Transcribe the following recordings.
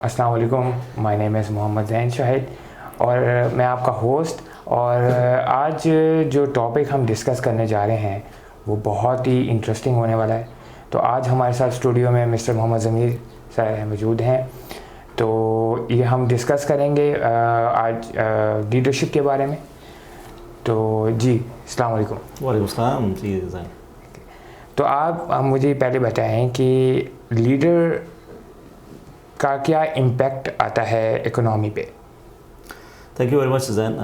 अस्सलाम वालेकुम, my name is Mohammad ज़ैन शाहिद और मैं आपका होस्ट। और आज जो टॉपिक हम डिस्कस करने जा रहे हैं वो बहुत ही इंटरेस्टिंग होने वाला है। तो आज हमारे साथ स्टूडियो में मिस्टर मोहम्मद ज़मीर सर मौजूद हैं। तो ये हम डिस्कस करेंगे आज लीडरशिप के बारे में। तो जी अस्सलाम वालेकुम। वालेकुम सलाम जी ज़ैन। तो आप मुझे पहले बताएं कि लीडर का क्या इम्पैक्ट आता है इकोनॉमी पे। थैंक यू वेरी मच ज़ैन।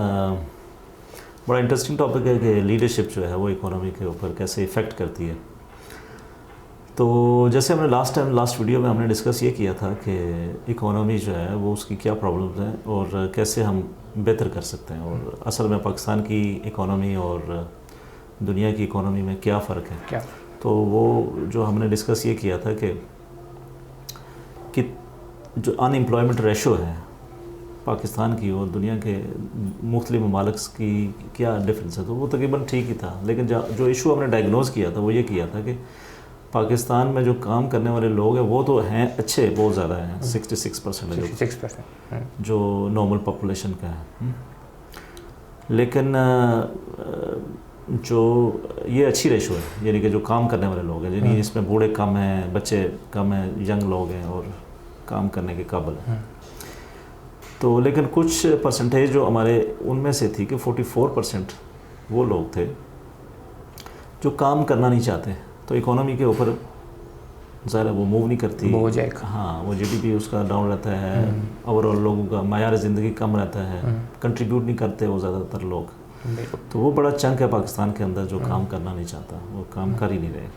बड़ा इंटरेस्टिंग टॉपिक है कि लीडरशिप जो है वो इकोनॉमी के ऊपर कैसे इफ़ेक्ट करती है। तो जैसे हमने लास्ट वीडियो में हमने डिस्कस ये किया था कि इकोनॉमी जो है वो उसकी क्या प्रॉब्लम्स हैं और कैसे हम बेहतर कर सकते हैं, और असल में पाकिस्तान की इकोनॉमी और दुनिया की इकोनॉमी में क्या फ़र्क है। क्या तो वो जो हमने डिस्कस ये किया था कि जो अनएम्प्लॉयमेंट रेशो है पाकिस्तान की और दुनिया के मुख्तलिफ ममालिक की क्या डिफरेंस है, तो वो तकरीबन ठीक ही था। लेकिन जो इशू हमने डायग्नोज किया था वो ये किया था कि पाकिस्तान में जो काम करने वाले लोग हैं वो तो हैं अच्छे, बहुत ज़्यादा हैं, 66% जो नॉर्मल पॉपुलेशन का है। लेकिन जो ये अच्छी रेशो है, यानी कि जो काम करने वाले लोग हैं, यानी इसमें बूढ़े कम हैं, बच्चे कम हैं, यंग लोग हैं और काम करने के काबिल है। तो लेकिन कुछ परसेंटेज जो हमारे उनमें से थी कि 44% वो लोग थे जो काम करना नहीं चाहते। तो इकोनॉमी के ऊपर ज़्यादा वो मूव नहीं करती, वो जाएगा। हाँ, वो जीडीपी उसका डाउन रहता है, ओवरऑल लोगों का मायार ज़िंदगी कम रहता है, कंट्रीब्यूट नहीं करते वो ज़्यादातर लोग। तो वो बड़ा चंक है पाकिस्तान के अंदर जो काम करना नहीं चाहता, वो काम कर ही नहीं रहे।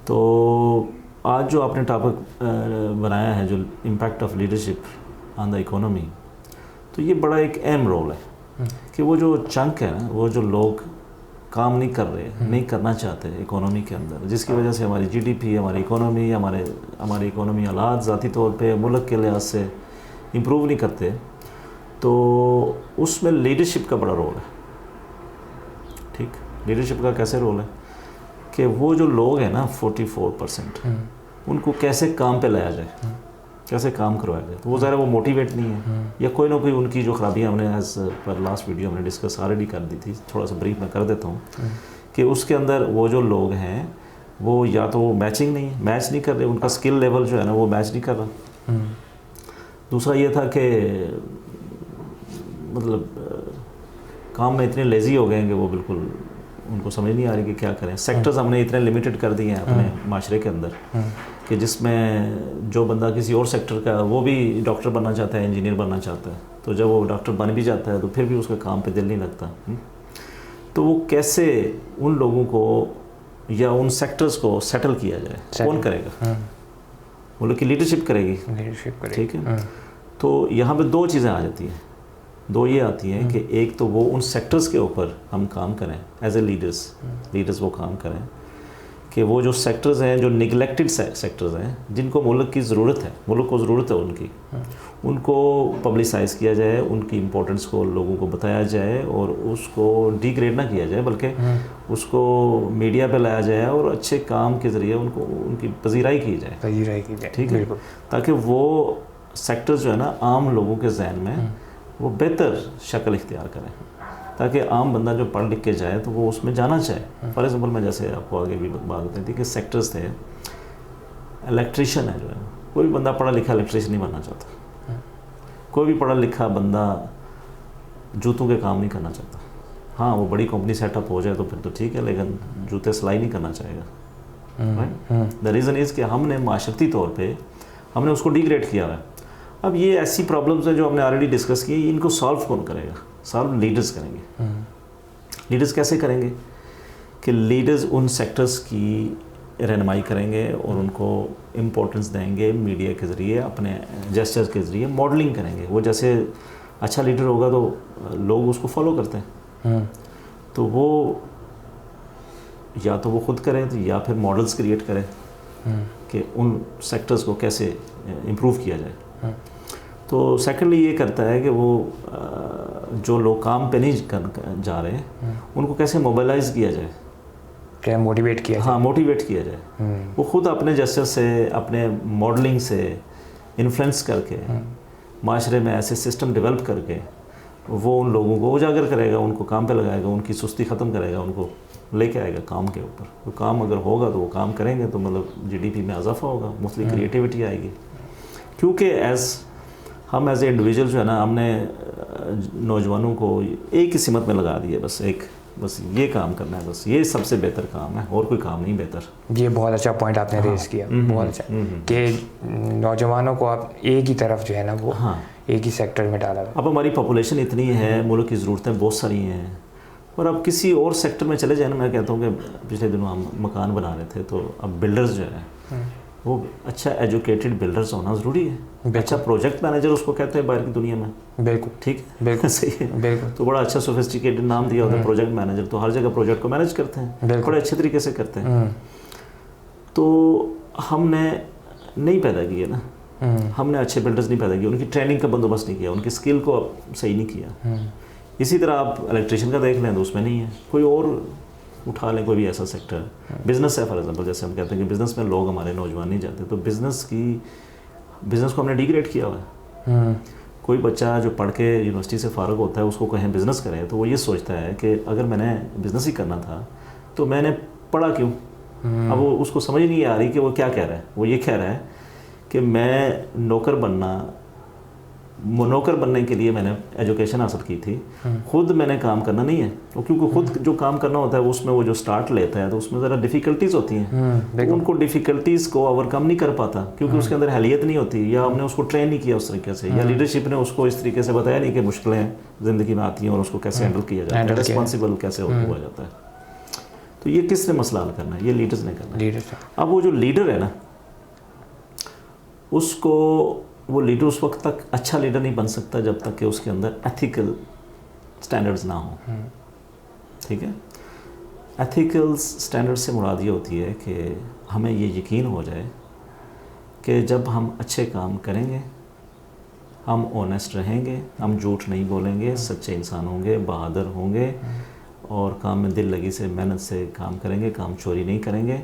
तो आज जो आपने टॉपिक बनाया है, जो impact of leadership on the economy, तो ये बड़ा एक अहम रोल है कि वो जो चंक है ना, वो जो लोग काम नहीं कर रहे, नहीं करना चाहते इकोनॉमी के अंदर, जिसकी वजह से हमारी जीडीपी, हमारी इकोनॉमी हालात ज़ाती तौर पे मुल्क के लिहाज से इम्प्रूव नहीं करते, तो उसमें लीडरशिप का बड़ा रोल है। ठीक, लीडरशिप का कैसे रोल है कि वो जो लोग हैं ना 44%, उनको कैसे काम पे लाया जाए, कैसे काम करवाया जाए। तो वो ज़रा वो मोटिवेट नहीं है, या कोई ना कोई उनकी जो खराबियाँ हमने एज पर लास्ट वीडियो हमने डिस्कस ऑलरेडी कर दी थी, थोड़ा सा ब्रीफ में कर देता हूँ कि उसके अंदर वो जो लोग हैं वो या तो मैच नहीं कर रहे, उनका स्किल लेवल जो है ना वो मैच नहीं कर रहा। दूसरा ये था कि मतलब काम में इतने लेज़ी हो गए हैं कि वो बिल्कुल उनको समझ नहीं आ रही कि क्या करें। सेक्टर्स हमने इतने लिमिटेड कर दिए हैं अपने माशरे के अंदर कि जिसमें जो बंदा किसी और सेक्टर का, वो भी डॉक्टर बनना चाहता है, इंजीनियर बनना चाहता है, तो जब वो डॉक्टर बन भी जाता है तो फिर भी उसका काम पे दिल नहीं लगता। तो वो कैसे उन लोगों को या उन सेक्टर्स को सेटल किया जाए, कौन करेगा? वो लोग की लीडरशिप करेगी। ठीक है, तो यहाँ पे दो चीज़ें आ जाती हैं। दो ये आती हैं कि एक तो वो उन सेक्टर्स के ऊपर हम काम करें एज ए लीडर्स वो काम करें कि वो जो सेक्टर्स हैं, जो निगलेक्टेड सेक्टर्स हैं, जिनको मुल्क की ज़रूरत है, मुल्क को ज़रूरत है उनकी, उनको पब्लिसाइज़ किया जाए, उनकी इम्पोर्टेंस को लोगों को बताया जाए और उसको डिग्रेड ना किया जाए, बल्कि उसको मीडिया पे लाया जाए और अच्छे काम के ज़रिए उनको उनकी पजीराई की जाए। ठीक है, ताकि वो सेक्टर्स जो है ना आम लोगों के जहन में वो बेहतर शक्ल इख्तियार करें, ताकि आम बंदा जो पढ़ लिख के जाए तो वो उसमें जाना चाहे। फॉर एग्जाम्पल मैं जैसे आपको आगे भी बात बताई थी कि सेक्टर्स थे, इलेक्ट्रीशियन है जो है, कोई भी बंदा पढ़ा लिखा इलेक्ट्रीशियन नहीं बनना चाहता, कोई भी पढ़ा लिखा बंदा जूतों के काम नहीं करना चाहता। हाँ, वो बड़ी कंपनी सेटअप हो जाए तो फिर तो ठीक है, लेकिन जूते सिलाई नहीं करना चाहेगा। द रीज़न इज़ कि हमने माशरती तौर पर हमने उसको डिग्रेड किया है। अब ये ऐसी प्रॉब्लम्स हैं जो हमने ऑलरेडी डिस्कस की, इनको सॉल्व कौन करेगा? सॉल्व लीडर्स करेंगे। लीडर्स कैसे करेंगे कि लीडर्स उन सेक्टर्स की रहनुमाई करेंगे और उनको इम्पोर्टेंस देंगे, मीडिया के ज़रिए, अपने जेस्चर्स के ज़रिए मॉडलिंग करेंगे। वो जैसे अच्छा लीडर होगा तो लोग उसको फॉलो करते हैं, तो वो या तो वो खुद करें तो या फिर मॉडल्स क्रिएट करें कि उन सेक्टर्स को कैसे इम्प्रूव किया जाए। तो सेकेंडली ये करता है कि वो जो लोग काम पे नहीं जा रहे उनको कैसे मोबिलाइज किया जाए, क्या मोटिवेट किया जाए। हाँ, मोटिवेट किया जाए। वो खुद अपने जेस्चर से, अपने मॉडलिंग से इन्फ्लुएंस करके माशरे में ऐसे सिस्टम डेवलप करके वो उन लोगों को उजागर करेगा, उनको काम पे लगाएगा, उनकी सुस्ती ख़त्म करेगा, उनको लेके आएगा काम के ऊपर। तो काम अगर होगा तो वो काम करेंगे तो मतलब जीडीपी में इजाफा होगा, मुस्लिम क्रिएटिविटी आएगी। क्योंकि हम एज ए इंडिविजुअल जो है ना, हमने नौजवानों को एक ही सिमत में लगा दिया, बस ये काम करना है, बस ये सबसे बेहतर काम है और कोई काम नहीं बेहतर। ये बहुत अच्छा पॉइंट आपने रेज किया, बहुत अच्छा कि नौजवानों को आप एक ही तरफ जो है ना वो एक ही सेक्टर में डाला। अब हमारी पॉपुलेशन इतनी है, मुल्क की ज़रूरतें बहुत सारी हैं, और अब किसी और सेक्टर में चले जाए ना, मैं कहता हूँ कि पिछले दिनों हम मकान बना रहे थे तो अब बिल्डर्स जो है वो अच्छा एजुकेटेड बिल्डर्स होना ज़रूरी है। अच्छा प्रोजेक्ट मैनेजर उसको कहते हैं बाहर की दुनिया में, बिल्कुल ठीक है, बिल्कुल सही है, बिल्कुल। तो बड़ा अच्छा सोफिस्टिकेटेड नाम दिया होता है प्रोजेक्ट मैनेजर, तो हर जगह प्रोजेक्ट को मैनेज करते हैं, बड़े अच्छे तरीके से करते हैं। तो हमने नहीं पैदा किए ना, हमने अच्छे बिल्डर्स नहीं पैदा किए, उनकी ट्रेनिंग का बंदोबस्त नहीं किया, उनकी स्किल को सही नहीं किया। इसी तरह आप इलेक्ट्रिशियन का देख लें तो उसमें नहीं है, कोई और उठा लें, कोई भी ऐसा सेक्टर, बिज़नेस है फॉर एग्जांपल, जैसे हम कहते हैं कि बिज़नेस में लोग हमारे नौजवान नहीं जाते, तो बिज़नेस को हमने डिग्रेड किया हुआ है। कोई बच्चा जो पढ़ के यूनिवर्सिटी से फारग होता है उसको कहें बिज़नेस करें तो वो ये सोचता है कि अगर मैंने बिज़नेस ही करना था तो मैंने पढ़ा क्यों। अब वो उसको समझ नहीं आ रही कि वो क्या कह रहा है। वो ये कह रहा है कि मैं नौकर बनने के लिए मैंने एजुकेशन हासिल की थी, खुद मैंने काम करना नहीं है। तो क्योंकि खुद जो काम करना होता है उसमें वो जो स्टार्ट लेता है तो उसमें ज़रा डिफ़िकल्टीज़ होती हैं, तो उनको डिफ़िकल्टीज़ को ओवरकम नहीं कर पाता क्योंकि उसके अंदर हैलियत नहीं होती, या हमने उसको ट्रेन नहीं किया उस तरीके से, या लीडरशिप ने उसको इस तरीके से बताया नहीं कि मुश्किलें ज़िंदगी में आती हैं और उसको कैसे हैंडल किया जाता है, रिस्पॉन्सिबल कैसे हुआ जाता है। तो ये किसने मसला हल करना है? ये लीडर्स ने करना है। अब वो जो लीडर है ना, वो लीडर उस वक्त तक अच्छा लीडर नहीं बन सकता जब तक कि उसके अंदर एथिकल स्टैंडर्ड्स ना हो। ठीक है, एथिकल स्टैंडर्ड से मुराद ये होती है कि हमें ये यकीन हो जाए कि जब हम अच्छे काम करेंगे, हम ऑनेस्ट रहेंगे, हम झूठ नहीं बोलेंगे, सच्चे इंसान होंगे, बहादुर होंगे और काम में दिल लगी से मेहनत से काम करेंगे, काम चोरी नहीं करेंगे,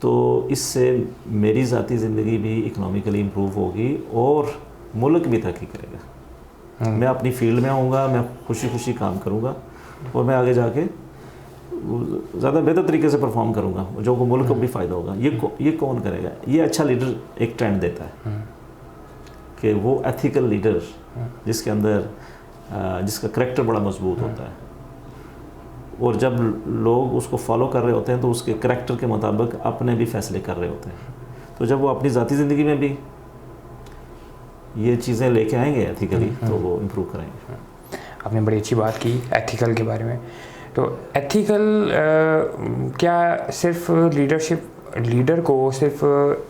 तो इससे मेरी ज़ाती ज़िंदगी भी इकोनॉमिकली इम्प्रूव होगी और मुल्क भी तरक्की करेगा। मैं अपनी फील्ड में आऊँगा, मैं खुशी खुशी काम करूँगा और मैं आगे जाके ज़्यादा बेहतर तरीके से परफॉर्म करूँगा, जो को मुल्क को भी फ़ायदा होगा। ये कौन करेगा? ये अच्छा लीडर एक ट्रेंड देता है कि वो एथिकल लीडर जिसके अंदर जिसका करैक्टर बड़ा मजबूत होता है, और जब लोग उसको फॉलो कर रहे होते हैं तो उसके करैक्टर के मुताबिक अपने भी फैसले कर रहे होते हैं। तो जब वो अपनी ज़ाती ज़िंदगी में भी ये चीज़ें लेके आएंगे एथिकली तो वो इम्प्रूव करेंगे। आपने बड़ी अच्छी बात की एथिकल के बारे में। तो एथिकल क्या सिर्फ लीडर को सिर्फ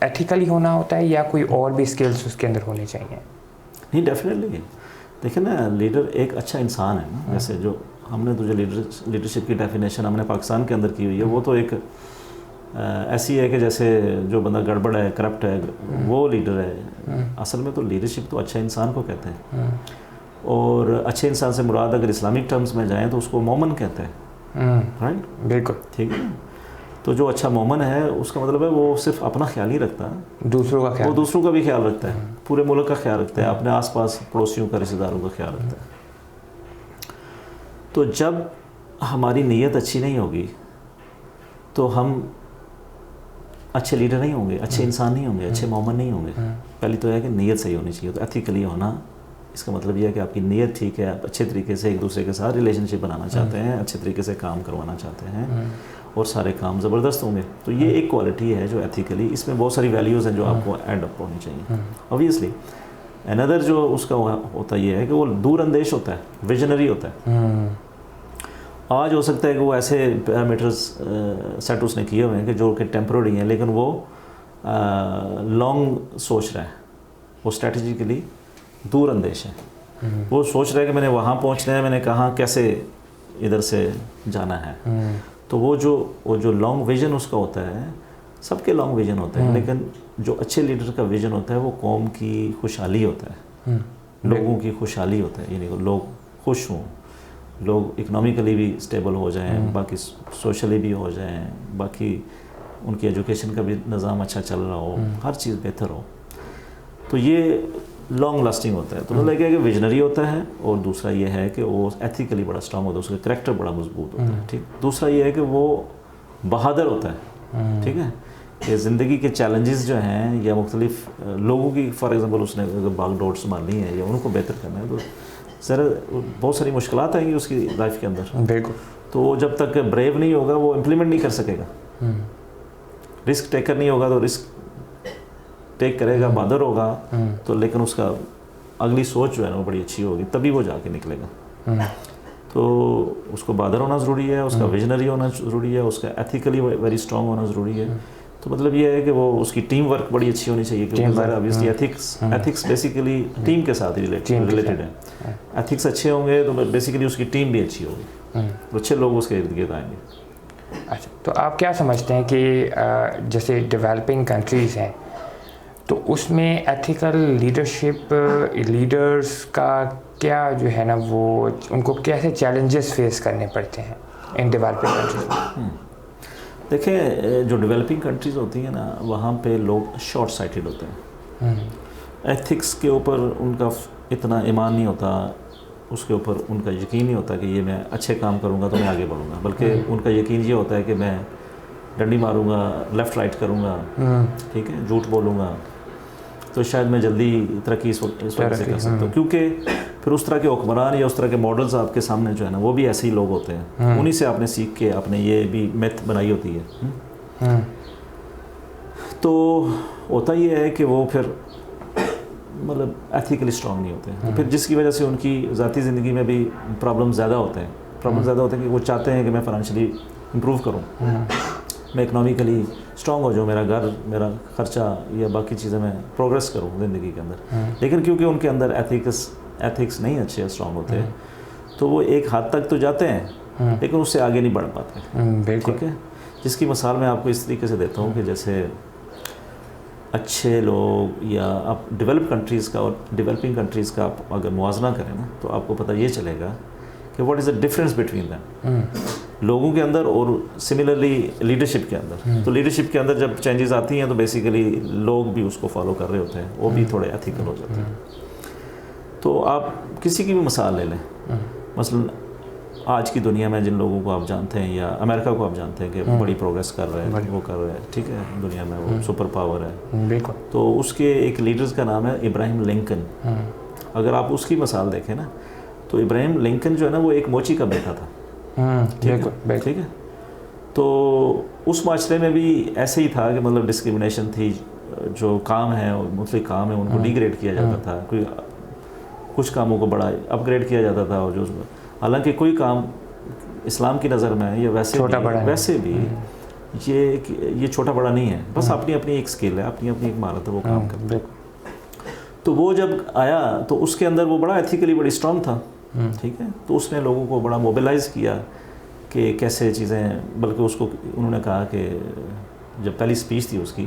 एथिकल ही होना होता है या कोई और भी स्किल्स उसके अंदर होने चाहिए? नहीं, डेफिनेटली। देखिए ना, लीडर एक अच्छा इंसान है ना, जैसे जो हमने तो जो लीडरशिप की डेफिनेशन हमने पाकिस्तान के अंदर की हुई है वो तो एक ऐसी है कि जैसे जो बंदा गड़बड़ है, करप्ट है, वो लीडर है। असल में तो लीडरशिप तो अच्छा इंसान को कहते हैं, और अच्छे इंसान से मुराद अगर इस्लामिक टर्म्स में जाएं तो उसको मोमन कहते हैं। राइट, बिल्कुल ठीक है। तो जो अच्छा मोमन है उसका मतलब है वो सिर्फ अपना ख्याल नहीं रखता, दूसरों का भी ख्याल रखता है, पूरे मुल्क का ख्याल रखता है, अपने आसपास पड़ोसियों का, रिश्तेदारों का ख्याल रखता है। तो जब हमारी नीयत अच्छी नहीं होगी तो हम अच्छे लीडर नहीं होंगे, अच्छे इंसान नहीं होंगे, अच्छे मोमन नहीं होंगे। पहली तो है कि नीयत सही होनी चाहिए। तो एथिकली होना इसका मतलब यह है कि आपकी नीयत ठीक है, आप अच्छे तरीके से एक दूसरे के साथ रिलेशनशिप बनाना चाहते हैं, अच्छे तरीके से काम करवाना चाहते हैं और सारे काम ज़बरदस्त होंगे। तो ये एक क्वालिटी है जो एथिकली, इसमें बहुत सारी वैल्यूज़ हैं जो आपको एड अप होनी चाहिए। ऑब्वियसली अनदर जो उसका होता ये है कि वो दूर अंदेश होता है, विजनरी होता है। आज हो सकता है कि वो ऐसे पैरामीटर्स सेट उसने किए हुए हैं कि जो कि टेम्पररी हैं, लेकिन वो लॉन्ग सोच रहा है, वो स्ट्रेटजिकली दूर अंदेश है। वो सोच रहा है कि मैंने वहाँ पहुँचना है, मैंने कहाँ कैसे इधर से जाना है। तो वो जो लॉन्ग विजन उसका होता है, सबके लॉन्ग विजन होते हैं, लेकिन जो अच्छे लीडर का विजन होता है वो कौम की खुशहाली होता है, लोगों की खुशहाली होता है, यानी लोग खुश हों, लोग इकोनॉमिकली भी स्टेबल हो जाएं, बाकी सोशली भी हो जाएं, बाकी उनकी एजुकेशन का भी निज़ाम अच्छा चल रहा हो, हर चीज़ बेहतर हो। تو یہ لانگ لاسٹنگ ہوتا ہے. تو مطلب کہ ویژنری ہوتا ہے, اور دوسرا یہ ہے کہ وہ ایتھیکلی بڑا اسٹرانگ ہوتا ہے, اس کا کریکٹر بڑا مضبوط ہوتا ہے. ٹھیک. دوسرا یہ ہے کہ وہ بہادر ہوتا ہے. ٹھیک ہے, کہ زندگی کے چیلنجز جو ہیں یا مختلف لوگوں کی, فار ایگزامپل اس نے اگر باغ ڈور سنبھالنی ہے یا ان کو بہتر کرنا ہے, تو ذرا بہت ساری مشکلات آئیں گی اس کی لائف کے اندر. بالکل. تو وہ جب تک بریو نہیں ہوگا وہ امپلیمنٹ نہیں کر سکے گا. رسک ٹیکر نہیں ہوگا تو رسک ٹیک کرے گا, بہادر ہوگا تو, لیکن اس کا اگلی سوچ جو ہے نا وہ بڑی اچھی ہوگی, تبھی وہ جا کے نکلے گا. تو اس کو بہادر ہونا ضروری ہے, اس کا ویژنری ہونا ضروری ہے, اس کا ایتھیکلی ویری اسٹرانگ ہونا ضروری ہے. تو مطلب یہ ہے کہ وہ اس کی ٹیم ورک بڑی اچھی ہونی چاہیے, کیونکہ obviously ایتھکس بیسیکلی ٹیم کے ساتھ ریلیٹڈ ہے. ایتھکس اچھے ہوں گے تو بیسیکلی اس کی ٹیم بھی اچھی ہوگی, اچھے لوگ اس کے ارد گرد آئیں گے. اچھا, تو آپ کیا سمجھتے ہیں کہ جیسے ڈیولپنگ کنٹریز ہیں تو اس میں ایتھیکل لیڈرشپ لیڈرز کا کیا جو ہے نا وہ ان کو کیسے چیلنجز فیس کرنے پڑتے ہیں ان ڈیولپنگ کنٹریز؟ دیکھیں, جو ڈیولپنگ کنٹریز ہوتی ہیں نا وہاں پہ لوگ شارٹ سائٹڈ ہوتے ہیں. ایتھکس کے اوپر ان کا اتنا ایمان نہیں ہوتا, اس کے اوپر ان کا یقین نہیں ہوتا کہ یہ میں اچھے کام کروں گا تو میں آگے بڑھوں گا, بلکہ ان کا یقین یہ ہوتا ہے کہ میں ڈنڈی ماروں گا, لیفٹ رائٹ کروں گا, ٹھیک ہے, جھوٹ بولوں گا, تو شاید میں جلدی ترقی اس وقت سے کر سکتا ہوں. کیونکہ پھر اس طرح کے حکمران یا اس طرح کے ماڈلز آپ کے سامنے جو ہے نا وہ بھی ایسے ہی لوگ ہوتے ہیں, انہی سے آپ نے سیکھ کے آپ نے یہ بھی میتھ بنائی ہوتی ہے. تو ہوتا یہ ہے کہ وہ پھر مطلب ایتھیکلی اسٹرانگ نہیں ہوتے ہیں, پھر جس کی وجہ سے ان کی ذاتی زندگی میں بھی پرابلم زیادہ ہوتے ہیں. کہ وہ چاہتے ہیں کہ میں فائنینشلی امپروو کروں, میں اکنامیکلی اسٹرانگ ہو جاؤں, میرا گھر, میرا خرچہ یا باقی چیزیں میں پروگریس کروں زندگی کے اندر. لیکن کیونکہ ان کے اندر ایتھکس نہیں اچھے اسٹرانگ ہوتے, تو وہ ایک حد تک تو جاتے ہیں لیکن اس سے آگے نہیں بڑھ پاتے. ٹھیک ہے, جس کی مثال میں آپ کو اس طریقے سے دیتا ہوں کہ جیسے اچھے لوگ یا آپ ڈیولپ کنٹریز کا اور ڈیولپنگ کنٹریز کا آپ اگر موازنہ کریں نا تو آپ کو پتہ یہ چلے گا کہ what is the difference between them, لوگوں کے اندر اور سملرلی لیڈرشپ کے اندر. تو لیڈرشپ کے اندر جب چینجز آتی ہیں تو بیسیکلی لوگ بھی اس کو فالو کر رہے ہوتے ہیں, وہ بھی تھوڑے ایتھیکل ہو جاتے ہیں. تو آپ کسی کی بھی مثال لے لیں, مثلا آج کی دنیا میں جن لوگوں کو آپ جانتے ہیں یا امریکہ کو آپ جانتے ہیں کہ بڑی پروگریس کر رہے ہیں, وہ کر رہے ہیں, ٹھیک ہے, دنیا میں وہ سپر پاور ہے. تو اس کے ایک لیڈرز کا نام ہے ابراہیم لنکن. اگر آپ اس کی مثال دیکھیں نا تو ابراہیم لنکن جو ہے نا وہ ایک موچی کا بیٹا تھا. ٹھیک ہے, تو اس معاشرے میں بھی ایسے ہی تھا کہ مطلب ڈسکرمنیشن تھی, جو کام ہے مختلف کام ہے ان کو ڈیگریڈ کیا جاتا تھا, کوئی کچھ کاموں کو بڑا اپ گریڈ کیا جاتا تھا, اور جو حالانکہ کوئی کام اسلام کی نظر میں یا ویسے بھی یہ چھوٹا بڑا نہیں ہے, بس اپنی اپنی ایک اسکل ہے, اپنی اپنی ایک مہارت ہے, وہ کام کرتا ہے. تو وہ جب آیا تو اس کے اندر وہ بڑا ایتھیکلی بڑی اسٹرانگ تھا. ٹھیک ہے, تو اس نے لوگوں کو بڑا موبیلائز کیا کہ کیسے چیزیں, بلکہ اس کو انہوں نے کہا کہ جب پہلی اسپیچ تھی اس کی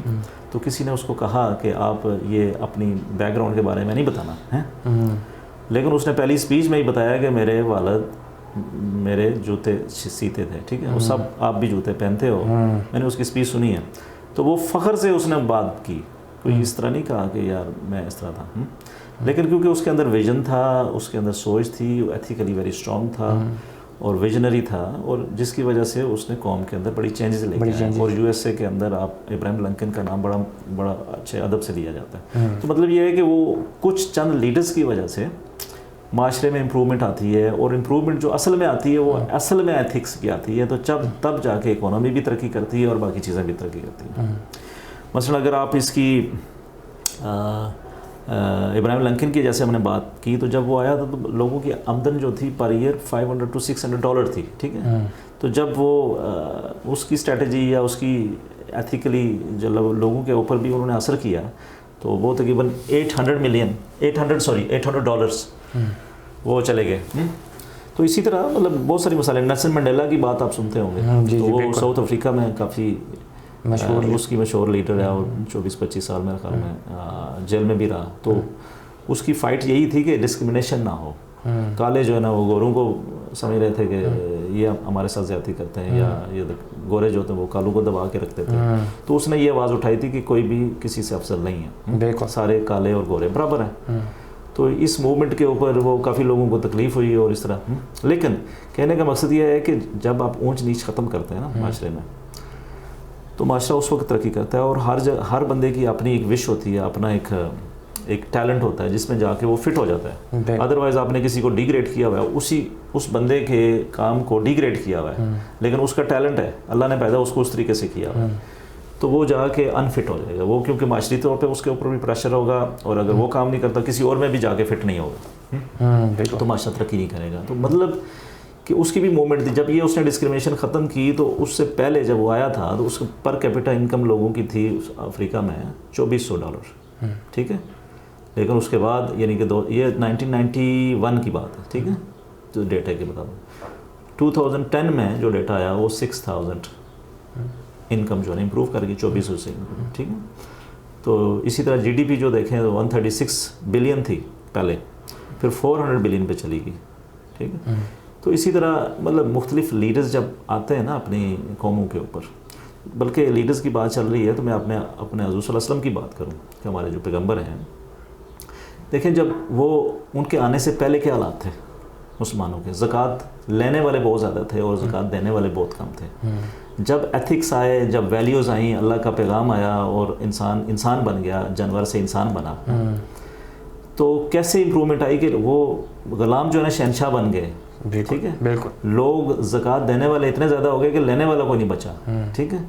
تو کسی نے اس کو کہا کہ آپ یہ اپنی بیک گراؤنڈ کے بارے میں نہیں بتانا ہے, لیکن اس نے پہلی اسپیچ میں ہی بتایا کہ میرے والد میرے جوتے سیتے تھے. ٹھیک ہے, وہ سب آپ بھی جوتے پہنتے ہو, میں نے اس کی اسپیچ سنی ہے. تو وہ فخر سے اس نے بات کی, کوئی اس طرح نہیں کہا کہ یار میں اس طرح تھا, لیکن کیونکہ اس کے اندر ویژن تھا, اس کے اندر سوچ تھی, وہ ایتھیکلی ویری اسٹرانگ تھا اور ویژنری تھا, اور جس کی وجہ سے اس نے قوم کے اندر بڑی چینجز لے کے آئے. اور USA کے اندر آپ ابراہیم لنکن کا نام بڑا اچھے ادب سے لیا جاتا ہے. تو مطلب یہ ہے کہ وہ کچھ چند لیڈرز کی وجہ سے معاشرے میں امپرومنٹ آتی ہے, اور امپرومنٹ جو اصل میں آتی ہے وہ اصل میں ایتھکس کی آتی ہے. تو تب جا کے اکانومی بھی ترقی کرتی ہے اور باقی چیزیں بھی ترقی کرتی ہیں. مثلا اگر آپ اس کی ابراہیم لنکن کی جیسے ہم نے بات کی, تو جب وہ آیا تو لوگوں کی آمدن جو تھی پر ایئر $500 to $600 تھی. ٹھیک ہے, تو جب وہ اس کی اسٹریٹجی یا اس کی ایتھیکلی جو لوگوں کے اوپر بھی انہوں نے اثر کیا, تو وہ تقریباً $800 وہ چلے گئے. تو اسی طرح مطلب بہت ساری مثالیں, نیلسن منڈیلا کی بات آپ سنتے ہوں گے, تو وہ ساؤتھ افریقہ میں کافی اس کی مشہور لیڈر ہے, اور 24-25 سال میرے خیال میں جیل میں بھی رہا. تو اس کی فائٹ یہی تھی کہ ڈسکرمنیشن نہ ہو. کالے جو ہے نا وہ گوروں کو سمجھ رہے تھے کہ یہ ہمارے ساتھ زیادتی کرتے ہیں یا یہ گورے جو ہوتے ہیں وہ کالوں کو دبا کے رکھتے تھے. تو اس نے یہ آواز اٹھائی تھی کہ کوئی بھی کسی سے افضل نہیں ہے, سارے کالے اور گورے برابر ہیں. تو اس موومنٹ کے اوپر وہ کافی لوگوں کو تکلیف ہوئی اور اس طرح. لیکن کہنے کا مقصد یہ ہے کہ جب آپ اونچ نیچ ختم کرتے ہیں نا معاشرے میں, تو معاشرہ اس وقت ترقی کرتا ہے. اور ہر بندے کی اپنی ایک وش ہوتی ہے, اپنا ایک ٹیلنٹ ہوتا ہے جس میں جا کے وہ فٹ ہو جاتا ہے. ادروائز آپ نے کسی کو ڈی گریڈ کیا ہوا ہے, اس بندے کے کام کو ڈی گریڈ کیا ہوا ہے, لیکن اس کا ٹیلنٹ ہے, اللہ نے پیدا اس کو اس طریقے سے کیا ہوا ہے, تو وہ جا کے انفٹ ہو جائے گا. وہ کیونکہ معاشرتی طور پہ اس کے اوپر بھی پریشر ہوگا, اور اگر وہ کام نہیں کرتا کسی اور میں بھی جا کے فٹ نہیں ہوگا, تو معاشرہ ترقی نہیں کرے گا. تو مطلب کہ اس کی بھی موومنٹ تھی. جب یہ اس نے ڈسکریمنیشن ختم کی تو اس سے پہلے جب وہ آیا تھا تو اس پر کیپٹا انکم لوگوں کی تھی افریقہ میں $2400, ٹھیک ہے. لیکن اس کے بعد یعنی کہ یہ 1991 کی بات ہے, ٹھیک ہے, جو ڈیٹا کے بتا دوں. 2010 میں جو ڈیٹا آیا وہ 6000 انکم جو ہے امپروو کر گئی, 2400 سے, ٹھیک ہے. تو اسی طرح جی ڈی پی جو دیکھیں 136 بلین تھی پہلے, پھر 400 بلین پہ چلی گئی, ٹھیک ہے. تو اسی طرح مطلب مختلف لیڈرز جب آتے ہیں نا اپنی قوموں کے اوپر, بلکہ لیڈرز کی بات چل رہی ہے تو میں اپنے حضور صلی اللہ علیہ وسلم کی بات کروں کہ ہمارے جو پیغمبر ہیں, دیکھیں جب وہ ان کے آنے سے پہلے کیا حالات تھے مسلمانوں کے. زکوٰۃ لینے والے بہت زیادہ تھے اور زکوٰۃ دینے والے بہت کم تھے. جب ایتھکس آئے, جب ویلیوز آئیں, اللہ کا پیغام آیا اور انسان بن گیا, جانور سے انسان بنا, تو کیسے امپرومنٹ آئی کہ وہ غلام جو ہے نا شہنشاہ بن گئے, ٹھیک ہے. بالکل لوگ زکوٰۃ دینے والے اتنے زیادہ ہو گئے کہ لینے والا کوئی نہیں بچا, ٹھیک ہے.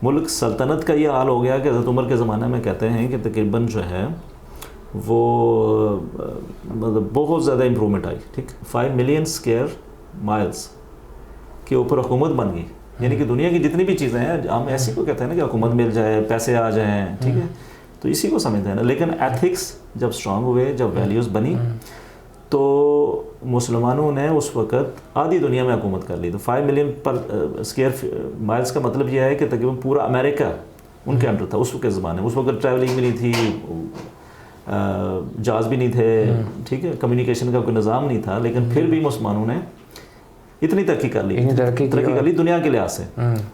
ملک سلطنت کا یہ حال ہو گیا کہ حضرت عمر کے زمانے میں کہتے ہیں کہ تقریباً جو ہے وہ مطلب بہت زیادہ امپرومنٹ آئی, ٹھیک. 5 ملین اسکوائر مائلس کے اوپر حکومت بن گئی. یعنی کہ دنیا کی جتنی بھی چیزیں ہیں, ہم ایسی کو کہتے ہیں نا کہ حکومت مل جائے, پیسے آ جائیں, ٹھیک ہے, تو اسی کو سمجھتے ہیں نا. لیکن ایتھکس جب اسٹرانگ ہوئے, جب ویلیوز بنی, تو مسلمانوں نے اس وقت آدھی دنیا میں حکومت کر لی. تو 5 ملین پر اسکوائر مائلس کا مطلب یہ ہے کہ تقریباً پورا امریکہ ان کے انڈر تھا اس وقت کے زمانے میں. اس وقت ٹریولنگ بھی نہیں تھی, جہاز بھی نہیں تھے, ٹھیک ہے, کمیونیکیشن کا کوئی نظام نہیں تھا, لیکن پھر بھی مسلمانوں نے اتنی ترقی کر لی دنیا کے لحاظ سے.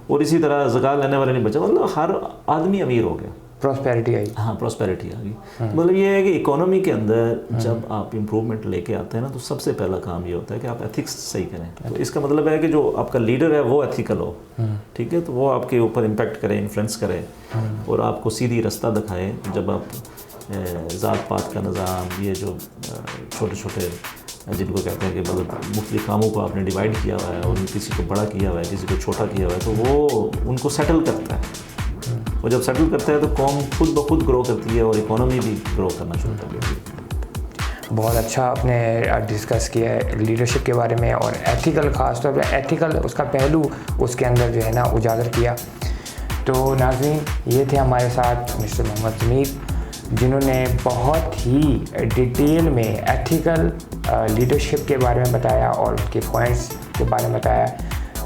اور اسی طرح زکوٰۃ لینے والے نہیں بچا, مطلب ہر آدمی امیر ہو گیا, پراسپیرٹی آئی. ہاں, پراسپیرٹی آ گئی. مطلب یہ ہے کہ اکانومی کے اندر جب آپ امپرومنٹ لے کے آتے ہیں نا, تو سب سے پہلا کام یہ ہوتا ہے کہ آپ ایتھکس صحیح کریں. تو اس کا مطلب ہے کہ جو آپ کا لیڈر ہے وہ ایتھیکل ہو, ٹھیک ہے, تو وہ آپ کے اوپر امپیکٹ کرے, انفلوئنس کرے, اور آپ کو سیدھی رستہ دکھائے. جب آپ ذات پات کا نظام, یہ جو چھوٹے چھوٹے جن کو کہتے ہیں کہ مطلب مختلف کاموں کو آپ نے ڈیوائڈ کیا ہوا ہے, اور کسی کو بڑا کیا ہوا ہے, کسی کو چھوٹا کیا ہوا ہے, تو وہ ان کو سیٹل کرتا ہے. وہ جب سیٹل کرتا ہے تو قوم خود بخود گرو کرتی ہے, اور اکانومی بھی گرو کرنا شروع کر دیتی ہے. بہت اچھا آپ نے ڈسکس کیا ہے لیڈرشپ کے بارے میں, اور ایتھیکل, خاص طور پہ ایتھیکل اس کا پہلو اس کے اندر جو ہے نا اجاگر کیا. تو ناظرین, یہ تھے ہمارے ساتھ مسٹر محمد ضمیر, جنہوں نے بہت ہی ڈیٹیل میں ایتھیکل لیڈرشپ کے بارے میں بتایا اور اس کے پوائنٹس کے بارے میں بتایا.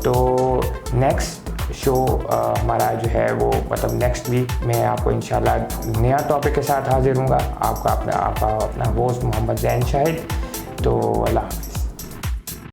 تو نیکسٹ شو ہمارا جو ہے وہ مطلب نیکسٹ ویک میں آپ کو انشاءاللہ نیا ٹاپک کے ساتھ حاضر ہوں گا. آپ کا اپنا ہوسٹ محمد زین شاہد. تو اللہ حافظ.